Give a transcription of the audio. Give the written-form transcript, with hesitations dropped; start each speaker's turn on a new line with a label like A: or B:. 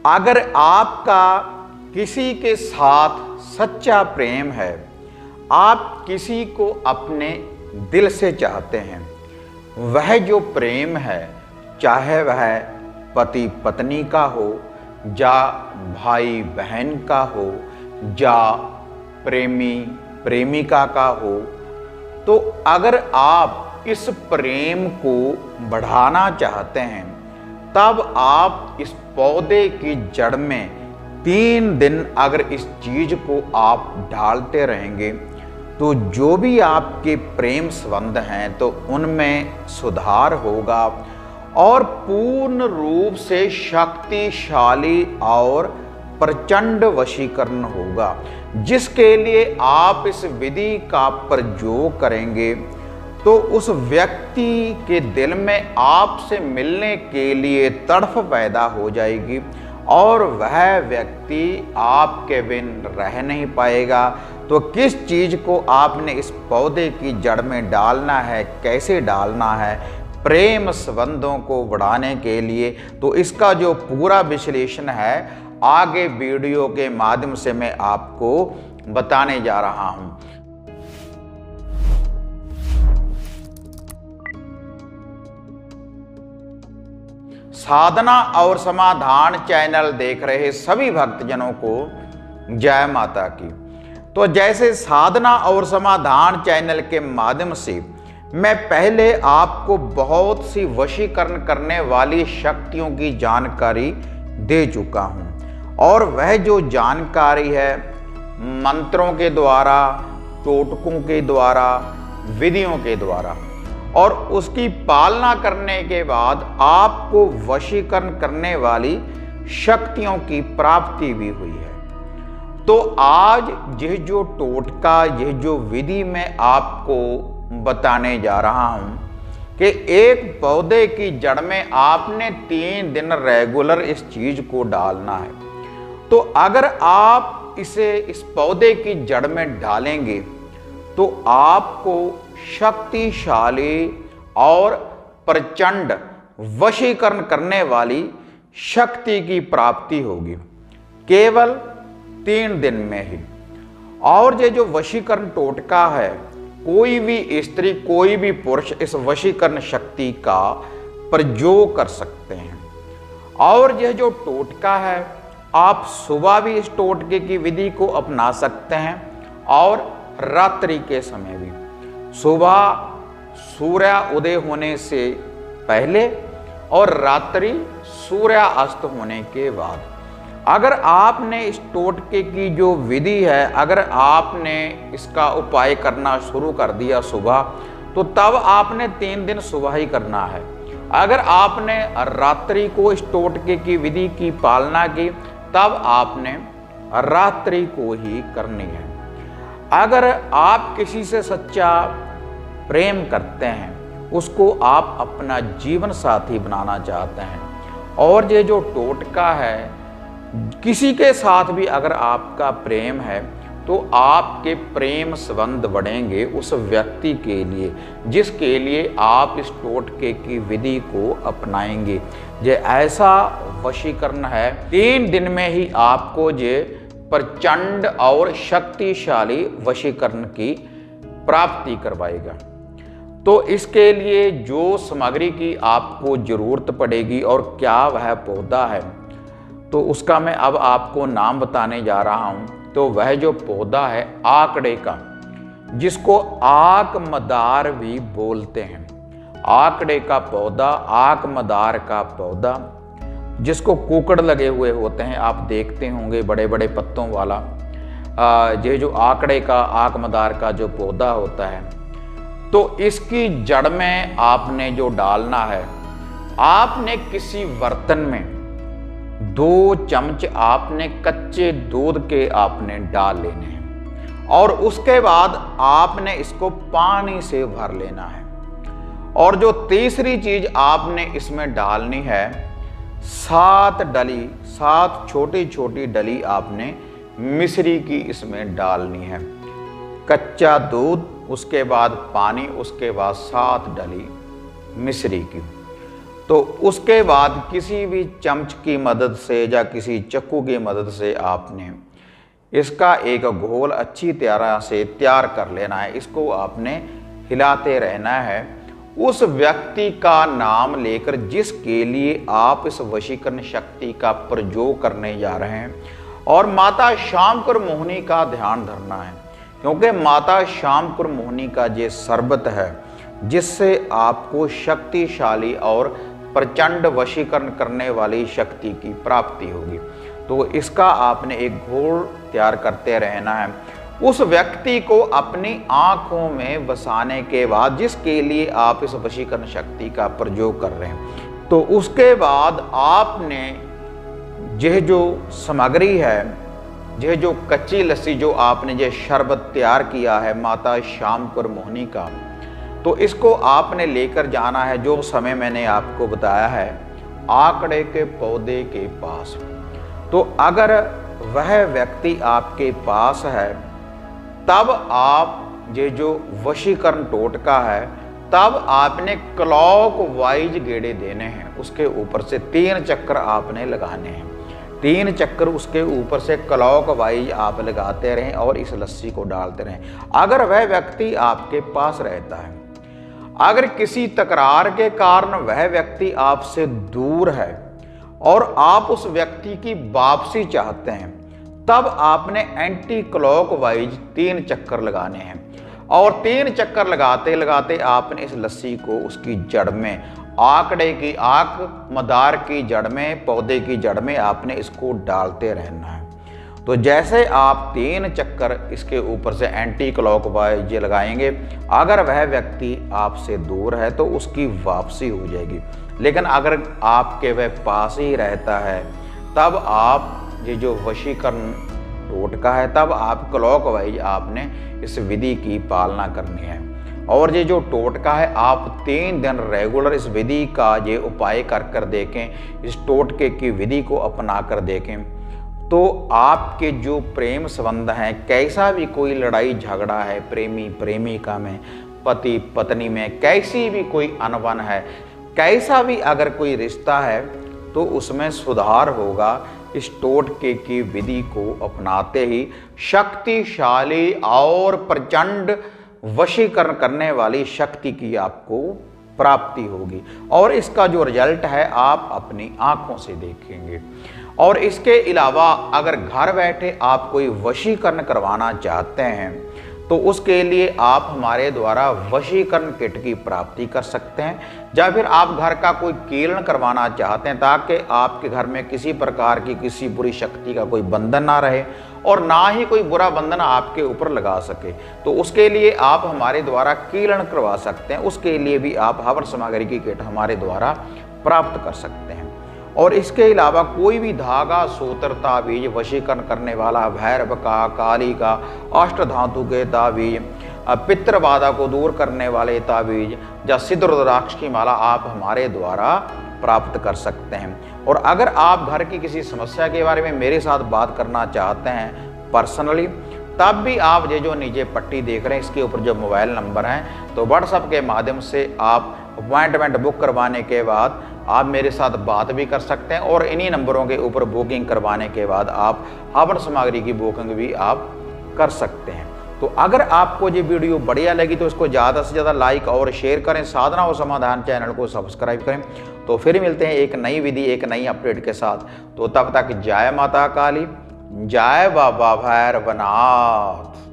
A: अगर आपका किसी के साथ सच्चा प्रेम है, आप किसी को अपने दिल से चाहते हैं, वह जो प्रेम है, चाहे वह पति पत्नी का हो, या भाई बहन का हो, या प्रेमी प्रेमिका का हो, तो अगर आप इस प्रेम को बढ़ाना चाहते हैं, तब आप इस पौधे की जड़ में 3 दिन अगर इस चीज को आप डालते रहेंगे, तो जो भी आपके प्रेम संबंध हैं तो उनमें सुधार होगा और पूर्ण रूप से शक्तिशाली और प्रचंड वशीकरण होगा, जिसके लिए आप इस विधि का प्रयोग करेंगे तो उस व्यक्ति के दिल में आपसे मिलने के लिए तड़फ पैदा हो जाएगी और वह व्यक्ति आपके बिन रह नहीं पाएगा। तो किस चीज को आपने इस पौधे की जड़ में डालना है, कैसे डालना है प्रेम संबंधों को बढ़ाने के लिए, तो इसका जो पूरा विश्लेषण है आगे वीडियो के माध्यम से मैं आपको बताने जा रहा हूं। साधना और समाधान चैनल देख रहे सभी भक्तजनों को जय माता की। तो जैसे साधना और समाधान चैनल के माध्यम से मैं पहले आपको बहुत सी वशीकरण करने वाली शक्तियों की जानकारी दे चुका हूं, और वह जो जानकारी है मंत्रों के द्वारा, टोटकों के द्वारा, विधियों के द्वारा, और उसकी पालना करने के बाद आपको वशीकरण करने वाली शक्तियों की प्राप्ति भी हुई है। तो आज यह जो टोटका, यह जो विधि मैं आपको बताने जा रहा हूं कि एक पौधे की जड़ में आपने 3 दिन रेगुलर इस चीज को डालना है। तो अगर आप इसे इस पौधे की जड़ में डालेंगे तो आपको शक्तिशाली और प्रचंड वशीकरण करने वाली शक्ति की प्राप्ति होगी केवल 3 दिन में ही। और ये जो वशीकरण टोटका है, कोई भी स्त्री, कोई भी पुरुष इस वशीकरण शक्ति का प्रयोग कर सकते हैं। और यह जो टोटका है, आप सुबह भी इस टोटके की विधि को अपना सकते हैं और रात्रि के समय भी, सुबह सूर्य उदय होने से पहले और रात्रि सूर्यास्त होने के बाद। अगर आपने इस टोटके की जो विधि है, अगर आपने इसका उपाय करना शुरू कर दिया सुबह, तो तब आपने 3 दिन सुबह ही करना है। अगर आपने रात्रि को इस टोटके की विधि की पालना की, तब आपने रात्रि को ही करनी है। अगर आप किसी से सच्चा प्रेम करते हैं, उसको आप अपना जीवन साथी बनाना चाहते हैं, और ये जो टोटका है, किसी के साथ भी अगर आपका प्रेम है तो आपके प्रेम संबंध बढ़ेंगे उस व्यक्ति के लिए जिसके लिए आप इस टोटके की विधि को अपनाएंगे। ये ऐसा वशीकरण है, 3 दिन में ही आपको ये प्रचंड और शक्तिशाली वशीकरण की प्राप्ति करवाएगा। तो इसके लिए जो सामग्री की आपको जरूरत पड़ेगी और क्या वह पौधा है, तो उसका मैं अब आपको नाम बताने जा रहा हूं। तो वह जो पौधा है आकड़े का, जिसको आक मदार भी बोलते हैं, आकड़े का पौधा, आक मदार का पौधा, जिसको कुकड़ लगे हुए होते हैं, आप देखते होंगे बड़े बड़े पत्तों वाला। ये जो आकड़े का, आक मदार का जो पौधा होता है, तो इसकी जड़ में आपने जो डालना है, आपने किसी बर्तन में 2 चम्मच आपने कच्चे दूध के आपने डाल लेने हैं, और उसके बाद आपने इसको पानी से भर लेना है। और जो तीसरी चीज आपने इसमें डालनी है, 7 डली, 7 छोटी छोटी डली आपने मिश्री की इसमें डालनी है। कच्चा दूध, उसके बाद पानी, उसके बाद 7 डली मिश्री की। तो उसके बाद किसी भी चम्मच की मदद से या किसी चक्कू की मदद से आपने इसका एक घोल अच्छी तरह से तैयार कर लेना है। इसको आपने हिलाते रहना है। उस व्यक्ति का नाम लेकर जिसके लिए आप इस वशीकरण शक्ति का प्रयोग करने जा रहे हैं, और माता शामकर मोहिनी का ध्यान धरना है, क्योंकि माता शामकर मोहिनी का ये शरबत है जिससे आपको शक्तिशाली और प्रचंड वशीकरण करने वाली शक्ति की प्राप्ति होगी। तो इसका आपने एक घोल तैयार करते रहना है। उस व्यक्ति को अपनी आंखों में बसाने के बाद, जिसके लिए आप इस वशीकरण शक्ति का प्रयोग कर रहे हैं, तो उसके बाद आपने यह जो सामग्री है, यह जो कच्ची लस्सी जो आपने ये शरबत तैयार किया है माता शामकर मोहिनी का, तो इसको आपने लेकर जाना है, जो समय मैंने आपको बताया है, आकड़े के पौधे के पास। तो अगर वह व्यक्ति आपके पास है, तब आप ये जो वशीकरण टोटका है, तब आपने क्लॉक वाइज गेड़े देने हैं। उसके ऊपर से 3 चक्कर आपने लगाने हैं। 3 चक्कर उसके ऊपर से क्लॉक वाइज आप लगाते रहें और इस लस्सी को डालते रहें। अगर वह व्यक्ति आपके पास रहता है, अगर किसी तकरार के कारण वह व्यक्ति आपसे दूर है और आप उस व्यक्ति की वापसी चाहते हैं, तब आपने एंटी क्लॉक वाइज 3 चक्कर लगाने हैं। और 3 चक्कर लगाते लगाते आपने इस लस्सी को उसकी जड़ में, आकड़े की आक, मदार की जड़ में, पौधे की जड़ में आपने इसको डालते रहना है। तो जैसे आप 3 चक्कर इसके ऊपर से एंटी क्लॉक वाइज लगाएंगे, अगर वह व्यक्ति आपसे दूर है तो उसकी वापसी हो जाएगी। लेकिन अगर आपके वह पास ही रहता है, तब आप ये जो वशीकरण टोटका है, तब आप क्लॉक वाइज आपने इस विधि की पालना करनी है। और ये जो टोटका है, आप 3 दिन रेगुलर इस विधि का ये उपाय कर देखें, इस टोटके की विधि को अपना कर देखें, तो आपके जो प्रेम संबंध हैं, कैसा भी कोई लड़ाई झगड़ा है प्रेमी प्रेमिका में, पति पत्नी में, कैसी भी कोई अनबन है, कैसा भी अगर कोई रिश्ता है, तो उसमें सुधार होगा। इस टोटके की विधि को अपनाते ही शक्तिशाली और प्रचंड वशीकरण करने वाली शक्ति की आपको प्राप्ति होगी, और इसका जो रिजल्ट है आप अपनी आंखों से देखेंगे। और इसके अलावा अगर घर बैठे आप कोई वशीकरण करवाना चाहते हैं, तो उसके लिए आप हमारे द्वारा वशीकरण किट की प्राप्ति कर सकते हैं, या फिर आप घर का कोई कीलन करवाना चाहते हैं ताकि आपके घर में किसी प्रकार की किसी बुरी शक्ति का कोई बंधन ना रहे और ना ही कोई बुरा बंधन आपके ऊपर लगा सके, तो उसके लिए आप हमारे द्वारा कीलन करवा सकते हैं। उसके लिए भी आप हवन सामग्री की किट हमारे द्वारा प्राप्त कर सकते हैं। और इसके अलावा कोई भी धागा, सूत्र, ताबीज, वशीकरण करने वाला, भैरव का, काली का, अष्ट धातु के ताबीज, पितृबाधा को दूर करने वाले ताबीज या सिद्ध रुद्राक्ष की माला आप हमारे द्वारा प्राप्त कर सकते हैं। और अगर आप घर की किसी समस्या के बारे में मेरे साथ बात करना चाहते हैं पर्सनली, तब भी आप ये जो नीचे पट्टी देख रहे हैं, इसके ऊपर जो मोबाइल नंबर हैं, तो व्हाट्सएप के माध्यम से आप अपॉइंटमेंट बुक करवाने के बाद आप मेरे साथ बात भी कर सकते हैं, और इन्हीं नंबरों के ऊपर बुकिंग करवाने के बाद आप हवन सामग्री की बुकिंग भी आप कर सकते हैं। तो अगर आपको ये वीडियो बढ़िया लगी तो इसको ज़्यादा से ज़्यादा लाइक और शेयर करें, साधना और समाधान चैनल को सब्सक्राइब करें। तो फिर मिलते हैं एक नई विधि, एक नई अपडेट के साथ। तो तब तक जय माता काली, जय बाबा भैरवनाथ।